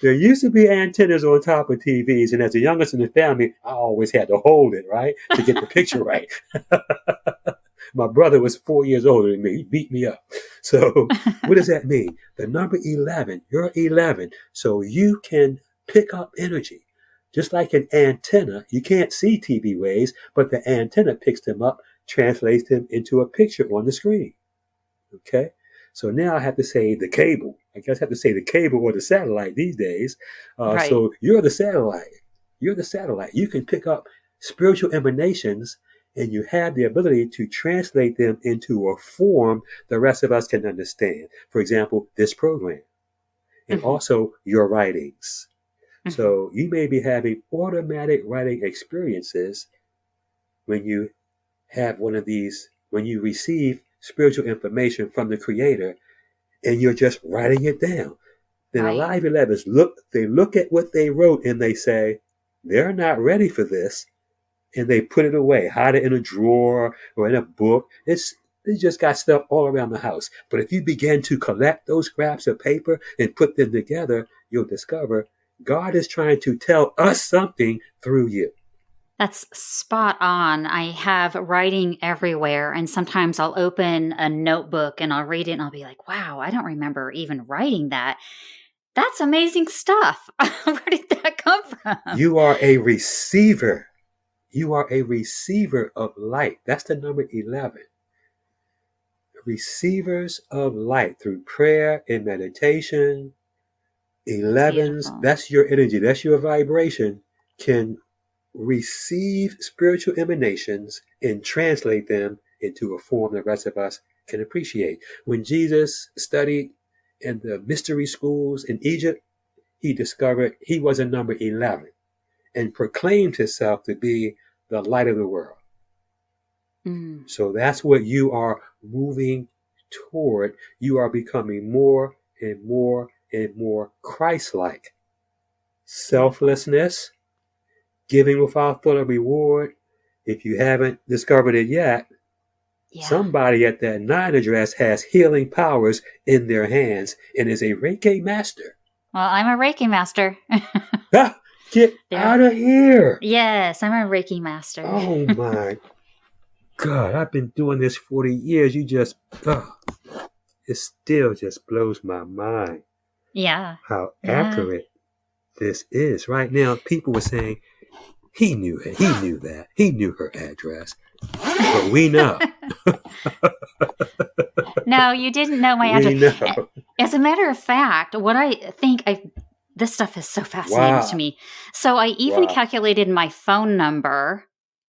There used to be antennas on top of TVs, and as the youngest in the family, I always had to hold it, right, to get the picture right. My brother was 4 years older than me. He beat me up. So what does that mean? The number 11, you're 11, so you can pick up energy. Just like an antenna, you can't see TV waves, but the antenna picks them up, translates them into a picture on the screen. Okay? So now I have to say the cable. I guess I have to say the cable or the satellite these days. Right. So you're the satellite. You're the satellite. You can pick up spiritual emanations, and you have the ability to translate them into a form the rest of us can understand. For example, this program, and also your writings. So you may be having automatic writing experiences when you have one of these, when you receive spiritual information from the Creator, and you're just writing it down. Then a lot of 11s look at what they wrote and they say, they're not ready for this. And they put it away, hide it in a drawer or in a book. They just got stuff all around the house. But if you begin to collect those scraps of paper and put them together, you'll discover God is trying to tell us something through you. That's spot on. I have writing everywhere, and sometimes I'll open a notebook and I'll read it and I'll be like, wow, I don't remember even writing that. That's amazing stuff. Where did that come from? You are a receiver. You are a receiver of light. That's the number 11. Receivers of light through prayer and meditation. 11s, that's your energy. That's your vibration. Can receive spiritual emanations and translate them into a form the rest of us can appreciate. When Jesus studied in the mystery schools in Egypt, he discovered he was a number 11 and proclaimed himself to be the light of the world. So that's what you are moving toward. You are becoming more and more and more Christ-like. Selflessness, giving without thought of reward. If you haven't discovered it yet, somebody at that 9 address has healing powers in their hands and is a Reiki master. Well, I'm a Reiki master. Get out of here. Yes, I'm a Reiki master. Oh my God, I've been doing this 40 years. It still just blows my mind. Yeah. How accurate This is right now. People were saying he knew it. He knew that. He knew her address. But we know. No, you didn't know my We address. know. As a matter of fact, what I think this stuff is so fascinating Wow. to me. So I even Wow. calculated my phone number,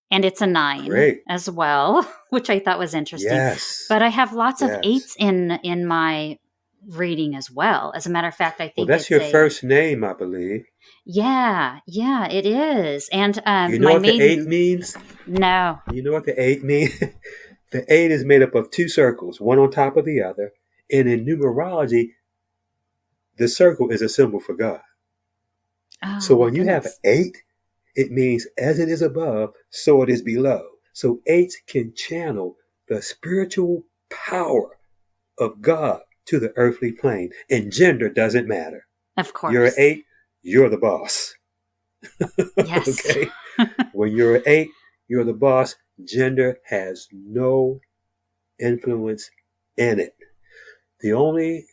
and it's a 9 Great. as well, which I thought was interesting. Yes. But I have lots of Yes. 8s in my reading as well. As a matter of fact, I Well, think that's it's your first name, I believe. yeah, it is. And You know my what the 8 maiden, means? no. You know what the 8 means? The 8 is made up of 2 circles, one on top of the other. And in numerology, the circle is a symbol for God. So Oh my when you have goodness. 8, it means as it is above, so it is below. So 8s can channel the spiritual power of God to the earthly plane. And gender doesn't matter. Of You're an course. 8, you're the boss. Yes. Okay? When you're an 8, you're the boss. Gender has no influence in it. The only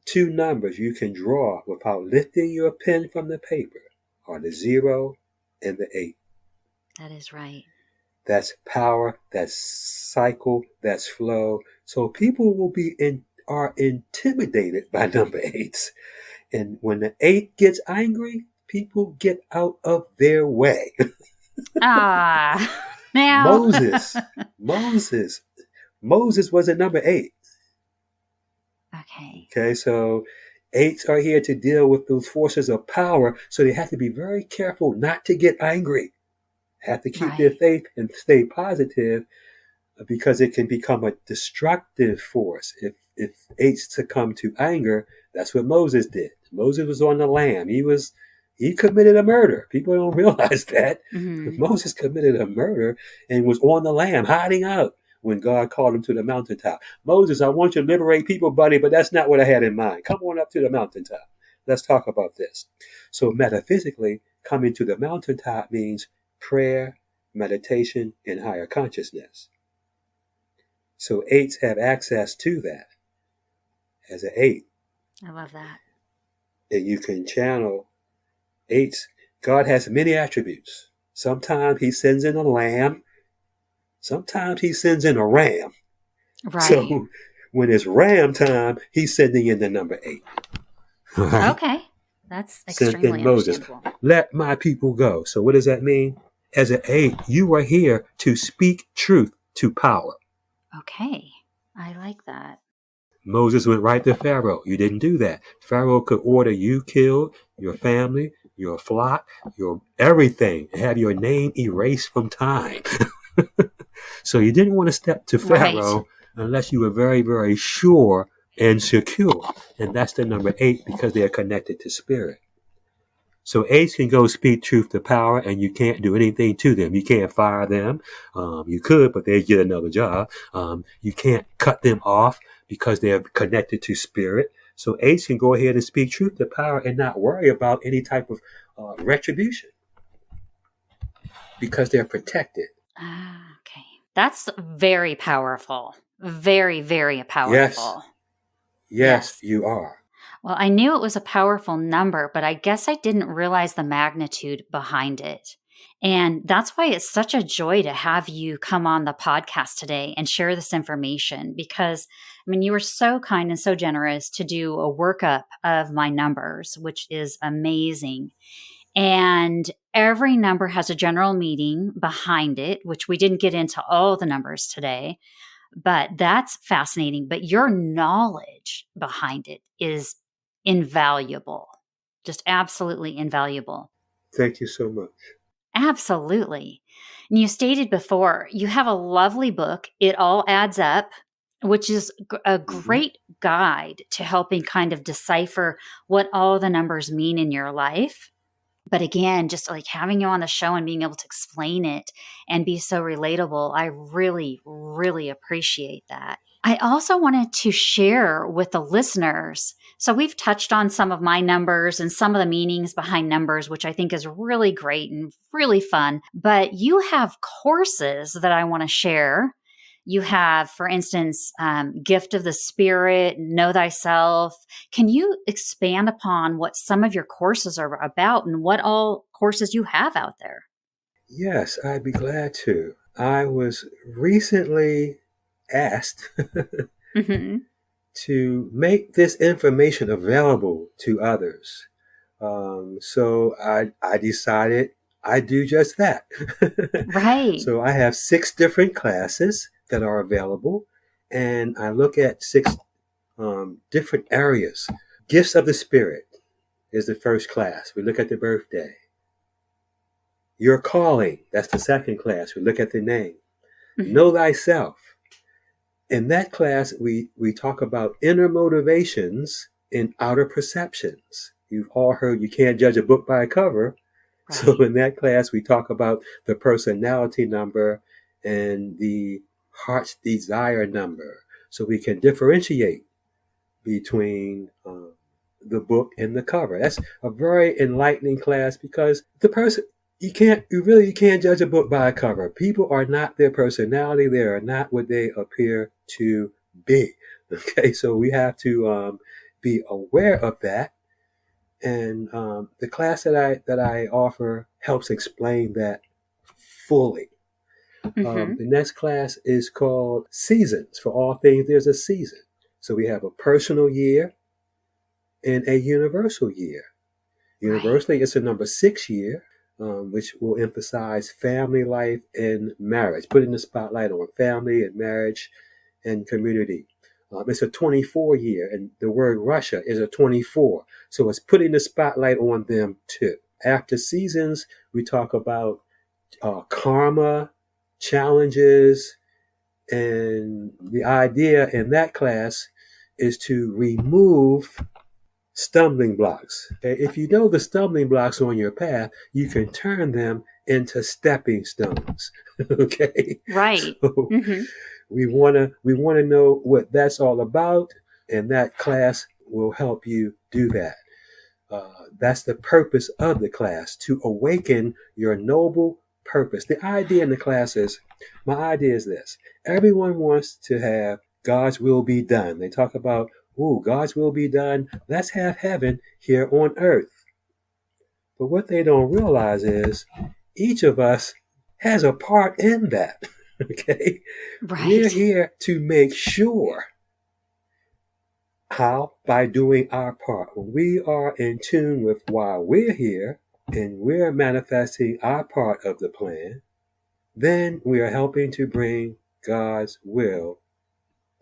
2 numbers you can draw without lifting your pen from the paper are the 0 and the 8. That is right. That's power, that's cycle, that's flow. So people are intimidated by number 8s. And when the 8 gets angry, people get out of their way. Now. Moses was a number 8. Okay. Okay, so 8s are here to deal with those forces of power, so they have to be very careful not to get angry. Have to keep their Right. faith and stay positive, because it can become a destructive force. If 8s succumb to anger, that's what Moses did. Moses was on the lam. He committed a murder. People don't realize that. Hmm. Moses committed a murder and was on the lam, hiding out when God called him to the mountaintop. Moses, I want you to liberate people, buddy, but that's not what I had in mind. Come on up to the mountaintop. Let's talk about this. So metaphysically, coming to the mountaintop means prayer, meditation, and higher consciousness. So 8s have access to that as an 8. I love that. And you can channel 8s. God has many attributes. Sometimes he sends in a lamb. Sometimes he sends in a ram. Right. So when it's ram time, he's sending in the number 8. Right? Okay. That's Sent extremely in Moses. understandable. Let my people go. So what does that mean? As an 8, you are here to speak truth to power. Okay. I like that. Moses went right to Pharaoh. You didn't do that. Pharaoh could order you killed, your family, your flock, your everything, have your name erased from time. So you didn't want to step to Pharaoh Right. unless you were very, very sure and secure. And that's the number 8, because they are connected to spirit. So 8s can go speak truth to power, and you can't do anything to them. You can't fire them. You could, but they'd get another job. You can't cut them off because they're connected to spirit. So 8s can go ahead and speak truth to power and not worry about any type of retribution, because they're protected. Okay. That's very powerful. Very, very powerful. Yes, you are. Well, I knew it was a powerful number, but I guess I didn't realize the magnitude behind it. And that's why it's such a joy to have you come on the podcast today and share this information, because, I mean, you were so kind and so generous to do a workup of my numbers, which is amazing. And every number has a general meaning behind it, which we didn't get into all the numbers today, but that's fascinating. But your knowledge behind it is invaluable, just absolutely invaluable. Thank you so much. Absolutely. And you stated before, you have a lovely book, It All Adds Up, which is a great guide to helping kind of decipher what all the numbers mean in your life. But again, just like having you on the show and being able to explain it and be so relatable, I really, really appreciate that. I also wanted to share with the listeners. So we've touched on some of my numbers and some of the meanings behind numbers, which I think is really great and really fun. But you have courses that I want to share. You have, for instance, gift of the spirit, know thyself. Can you expand upon what some of your courses are about and what all courses you have out there? Yes, I'd be glad to. I was recently asked Mm-hmm. to make this information available to others. So I decided I do just that. Right. So I have 6 different classes that are available, and I look at 6 different areas. Gifts of the Spirit is the first class. We look at the birthday. Your calling, that's the second class. We look at the name. Mm-hmm. Know thyself. In that class, we talk about inner motivations and outer perceptions. You've all heard you can't judge a book by a cover. Right. So in that class, we talk about the personality number and the heart's desire number. So we can differentiate between the book and the cover. That's a very enlightening class because the person, you can't judge a book by a cover. People are not their personality. They are not what they appear to be. Okay, so we have to be aware of that. And the class that I offer helps explain that fully. Mm-hmm. The next class is called Seasons. For all things, there's a season. So we have a personal year and a universal year. Right. Universally, it's a number 6 year, which will emphasize family life and marriage, putting the spotlight on family and marriage and community. It's a 24 year, and the word Russia is a 24. So it's putting the spotlight on them too. After seasons, we talk about karma, challenges, and the idea in that class is to remove stumbling blocks. Okay? If you know the stumbling blocks on your path, you can turn them into stepping stones. Okay, Right. so Mm-hmm. we wanna know what that's all about, and that class will help you do that. That's the purpose of the class, to awaken your noble purpose. The idea in the class is, my idea is this: everyone wants to have God's will be done. They talk about, ooh, God's will be done. Let's have heaven here on earth. But what they don't realize is each of us has a part in that. Okay? We're Right. here to make sure. How? By doing our part. When we are in tune with why we're here and we're manifesting our part of the plan, then we are helping to bring God's will,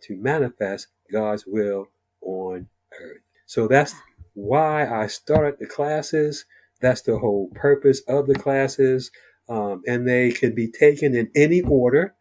to manifest God's will on earth. So that's why I started the classes. That's the whole purpose of the classes. And they can be taken in any order.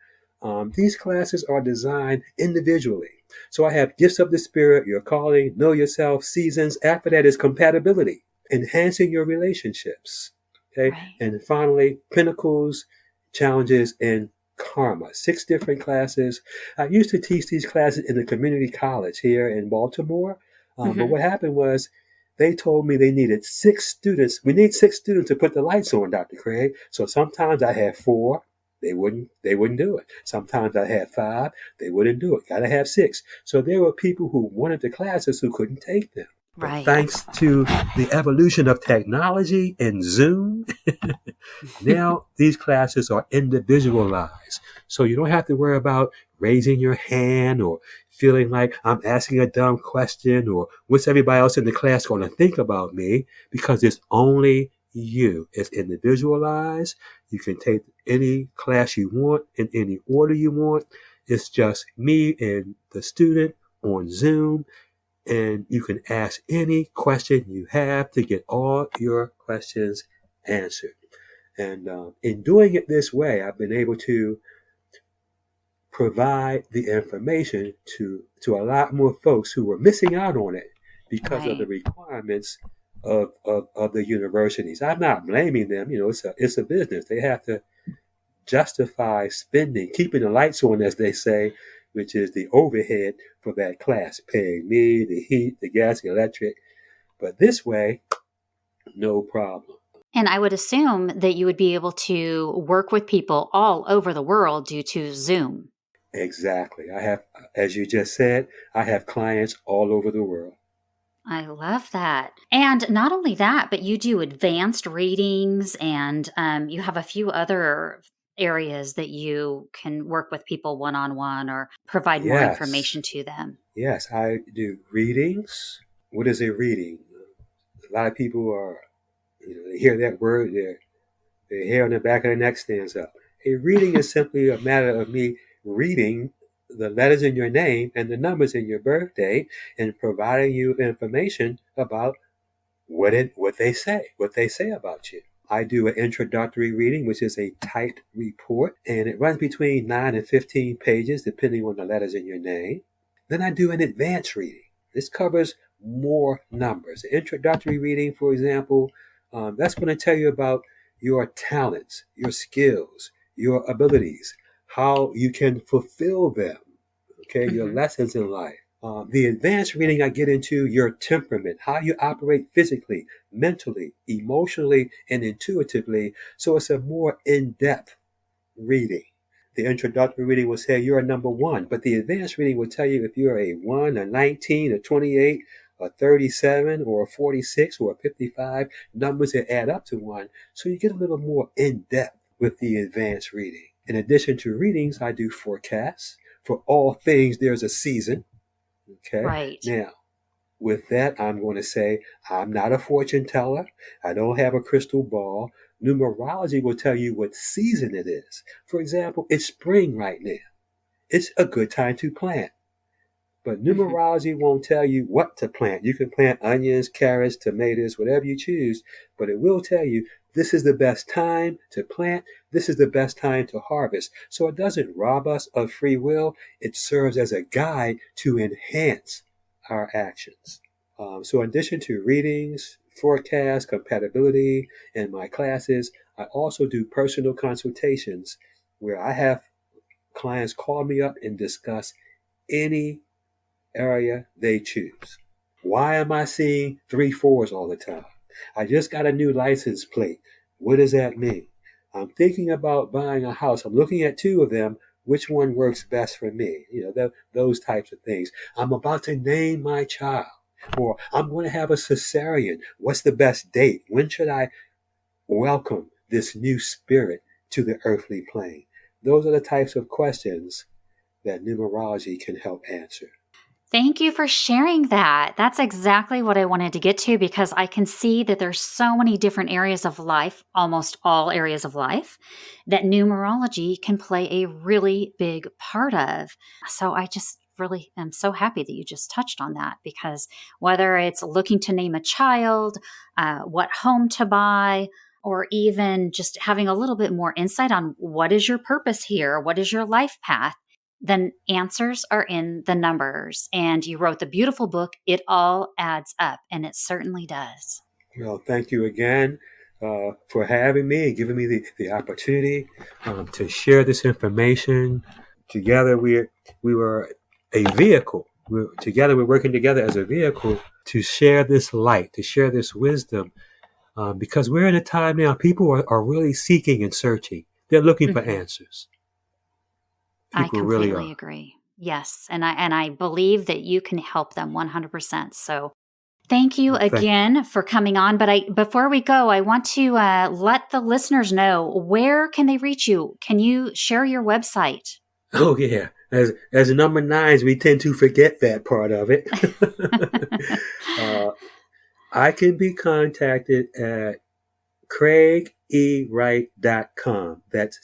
These classes are designed individually. So I have gifts of the spirit, your calling, know yourself, seasons. After that is compatibility, enhancing your relationships. Okay. Right. And finally, pinnacles, challenges, and karma. 6 different classes. I used to teach these classes in the community college here in Baltimore. But Mm-hmm. what happened was they told me they needed 6 students. We need 6 students to put the lights on, Dr. Craig. So sometimes I had 4. They wouldn't do it. Sometimes I had 5. They wouldn't do it. Gotta have 6. So there were people who wanted the classes who couldn't take them. But Right. thanks to the evolution of technology and Zoom, now these classes are individualized. So you don't have to worry about raising your hand or feeling like I'm asking a dumb question or what's everybody else in the class going to think about me, because it's only you. It's individualized. You can take any class you want in any order you want. It's just me and the student on Zoom, and you can ask any question you have to get all your questions answered. And in doing it this way, I've been able to provide the information to a lot more folks who were missing out on it because of the Right. requirements of the universities. I'm not blaming them. You know, it's a business. They have to justify spending, keeping the lights on, as they say, which is the overhead for that class, paying me, the heat, the gas, the electric. But this way, no problem. And I would assume that you would be able to work with people all over the world due to Zoom. Exactly. I have, as you just said, I have clients all over the world. I love that. And not only that, but you do advanced readings and you have a few other areas that you can work with people one-on-one or provide more Yes. information to them. Yes, I do readings. What is a reading? A lot of people are, they hear that word, their hair on the back of their neck stands up. A reading is simply a matter of me reading the letters in your name and the numbers in your birthday and providing you information about what they say about you. I do an introductory reading, which is a typed report, and it runs between 9 and 15 pages, depending on the letters in your name. Then I do an advanced reading. This covers more numbers. An introductory reading, for example, that's going to tell you about your talents, your skills, your abilities, how you can fulfill them, okay, your lessons in life. The advanced reading, I get into your temperament, how you operate physically, mentally, emotionally, and intuitively. So it's a more in-depth reading. The introductory reading will say you're a number 1, but the advanced reading will tell you if you're a 1, a 19, a 28, a 37, or a 46, or a 55, numbers that add up to 1. So you get a little more in-depth with the advanced reading. In addition to readings, I do forecasts. For all things, there's a season. Okay. Right. Now, with that, I'm going to say I'm not a fortune teller. I don't have a crystal ball. Numerology will tell you what season it is. For example, it's spring right now. It's a good time to plant. But numerology won't tell you what to plant. You can plant onions, carrots, tomatoes, whatever you choose, but it will tell you this is the best time to plant. This is the best time to harvest. So it doesn't rob us of free will. It serves as a guide to enhance our actions. So in addition to readings, forecasts, compatibility, and my classes, I also do personal consultations where I have clients call me up and discuss any area they choose. Why am I seeing 3 4s all the time? I just got a new license plate. What does that mean? I'm thinking about buying a house. I'm looking at 2 of them. Which one works best for me? Those types of things. I'm about to name my child, or I'm going to have a cesarean. What's the best date? When should I welcome this new spirit to the earthly plane? Those are the types of questions that numerology can help answer. Thank you for sharing that. That's exactly what I wanted to get to, because I can see that there's so many different areas of life, almost all areas of life, that numerology can play a really big part of. So I just really am so happy that you just touched on that, because whether it's looking to name a child, what home to buy, or even just having a little bit more insight on what is your purpose here, what is your life path, then answers are in the numbers. And you wrote the beautiful book, It All Adds Up, and it certainly does. Well, thank you again for having me and giving me the opportunity to share this information. Together, we were a vehicle. We're working together as a vehicle to share this light, to share this wisdom, because we're in a time now, people are really seeking and searching. They're looking for answers. I completely agree. Yes. And I believe that you can help them 100%. So thank you again for coming on. But before we go, I want to let the listeners know, where can they reach you? Can you share your website? Oh, yeah. As number 9s, we tend to forget that part of it. I can be contacted at CraigEWright.com. That's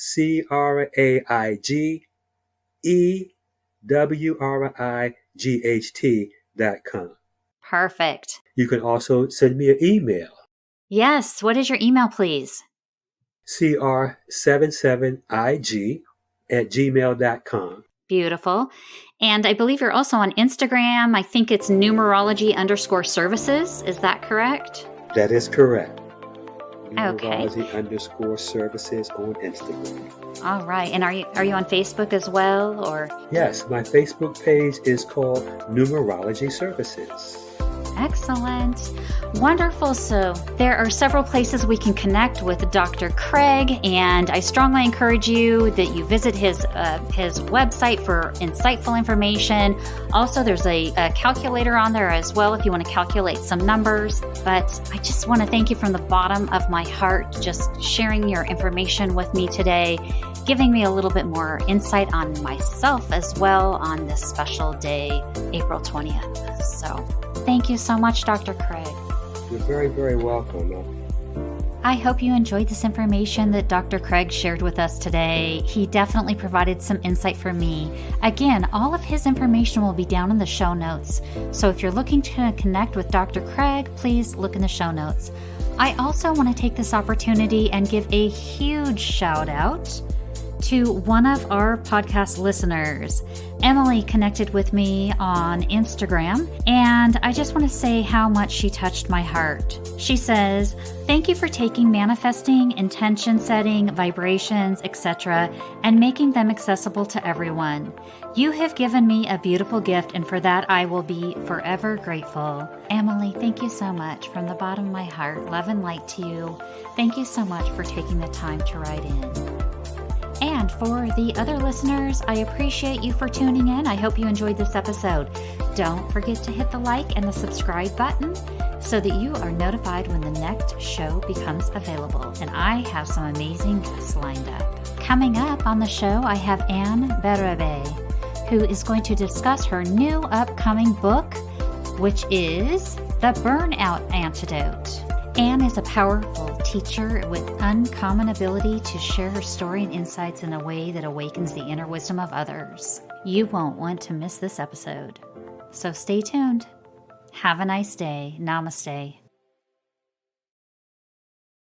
CraigEWright.com. Perfect. You can also send me an email. Yes. What is your email, please? CR77IG@gmail.com. Beautiful. And I believe you're also on Instagram. I think it's numerology_services. Is that correct? That is correct. Okay. Numerology_services on Instagram. All right. And are you on Facebook as well, or? Yes, my Facebook page is called Numerology Services. Excellent. Wonderful. So there are several places we can connect with Dr. Craig, and I strongly encourage you that you visit his website for insightful information. Also, there's a calculator on there as well if you want to calculate some numbers. But I just want to thank you from the bottom of my heart, just sharing your information with me today, giving me a little bit more insight on myself as well on this special day, April 20th. So thank you so much, Dr. Craig. You're very, very welcome. I hope you enjoyed this information that Dr. Craig shared with us today. He definitely provided some insight for me. Again, all of his information will be down in the show notes. So if you're looking to connect with Dr. Craig, please look in the show notes. I also want to take this opportunity and give a huge shout out to one of our podcast listeners. Emily connected with me on Instagram, and I just want to say how much she touched my heart. She says, "Thank you for taking manifesting, intention setting, vibrations, etc., and making them accessible to everyone. You have given me a beautiful gift, and for that I will be forever grateful." Emily, thank you so much from the bottom of my heart. Love and light to you. Thank you so much for taking the time to write in. And for the other listeners, I appreciate you for tuning in. I hope you enjoyed this episode. Don't forget to hit the like and the subscribe button so that you are notified when the next show becomes available. And I have some amazing guests lined up. Coming up on the show, I have Anne Berabe, who is going to discuss her new upcoming book, which is The Burnout Antidote. Anne is a powerful teacher with uncommon ability to share her story and insights in a way that awakens the inner wisdom of others. You won't want to miss this episode. So stay tuned. Have a nice day. Namaste.